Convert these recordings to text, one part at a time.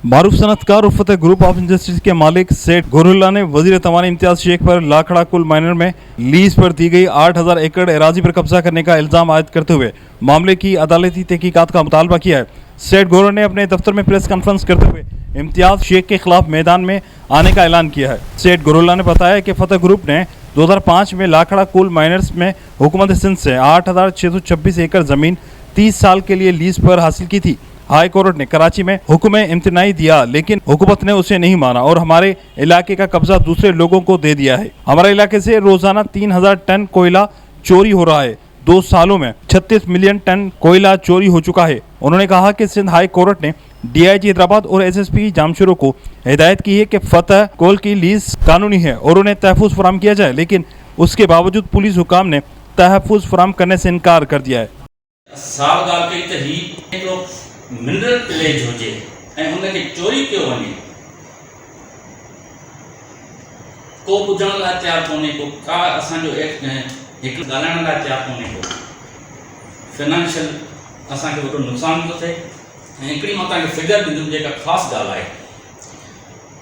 Maroof सनतकार उर्फत group of industries के मालिक सेठ गोरुल्ला ने वजीर तवानी इम्तियाज शेख पर लाखड़ा कुल माइनर में लीज पर दी गई 8000 एकड़ एराजी पर कब्जा करने का इल्जाम आयद करते हुए मामले की अदालती तहकीकात का मुतालबा किया है। सेठ गोरुल्ला ने अपने दफ्तर में प्रेस कॉन्फ्रेंस करते हुए इम्तियाज शेख के खिलाफ मैदान में आने का ऐलान किया है। सेठ गोरुल्ला ने बताया कि फतेह ग्रुप ने 2005 में लाखड़ा कुल माइनर्स में हुकूमत सिंध से 8626 एकड़ जमीन 30 साल के लिए लीज पर हासिल की थी। हाई कोर्ट ने कराची में हुक्म इम्तिनाई दिया, लेकिन हुकूमत ने उसे नहीं माना और हमारे इलाके का कब्जा दूसरे लोगों को दे दिया है। हमारे इलाके से रोजाना 3000 टन कोयला चोरी हो रहा है। 2 सालों में 36 मिलियन टन कोयला चोरी हो चुका है। उन्होंने कहा कि सिंध हाई कोर्ट ने DIG हैदराबाद और SSP जामशेरों को हिदायत की है कि फतेह कोल की लीज कानूनी है और उन्हें तहफुज फराम किया जाए, लेकिन उसके बावजूद पुलिस हुकाम ने तहफुज फराम करने से इनकार कर दिया है। साल ॻाल्हि कई त ही हिकिड़ो मिनरल विलेज हुजे ऐं हुनखे चोरी कयो वञे, को ॿुधण लाइ तयारु कोन्हे, को का असांजो हिकु ॻाल्हाइण लाइ तयारु कोन्हे, को फाइनेंशियल असांखे वॾो नुक़सानु थो थिए। ऐं हिकिड़ी मां तव्हांखे फिगर ॾींदुमि जेका ख़ासि ॻाल्हि आहे।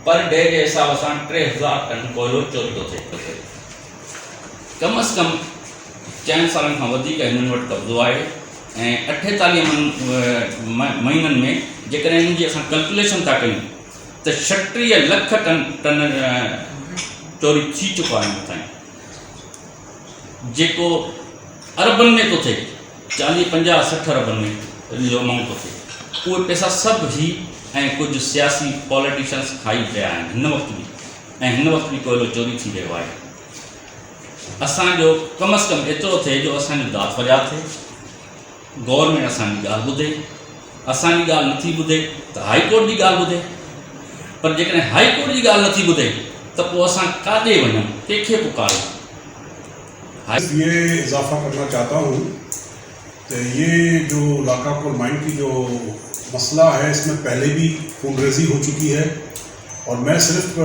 पर डे जे हिसाब सां 3000 टन कोयलो चोरी थो थिए। कम अज़ कम 4 सालनि खां वधीक हिननि वटि कब्ज़ो आहे ऐं 48 महीननि में जेकॾहिं हिननि जी असां कैलकुलेशन था कयूं त 36 लख टन चोरी थी चुको आहे हिन ताईं, जेको अरबनि में थो थिए, 40, 50, 60 अरबनि में जो अमाउंट थो थिए। उहे पैसा सभु ही ऐं कुझु सियासी पॉलिटिशियंस खाई पिया आहिनि हिन वक़्तु बि, ऐं हिन वक़्तु बि कोयलो चोरी थी रहियो आहे। असांजो कम अज़ कम एतिरो थिए जो असांजो दाद फरियाद थिए, गवर्नमेंट असांजी ॻाल्हि ॿुधे। असांजी ॻाल्हि नथी ॿुधे त हाई कोर्ट जी ॻाल्हि ॿुधे, पर जेकॾहिं हाई कोर्ट जी ॻाल्हि नथी ॿुधे त पोइ असां काॾे वञूं, कंहिंखे पुकारूं। ये इजाफा करना चाहता हूँ तो ये जो लाखड़ा कुल माइन की जो मसला है, इसमें पहले भी फंडरेजी हो चुकी है और मैं सिर्फ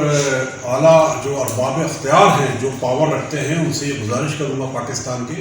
आला जो अरबाब अख्तियार हैं, जो पावर रखते हैं, उनसे ये गुजारिश करूँगा पाकिस्तान के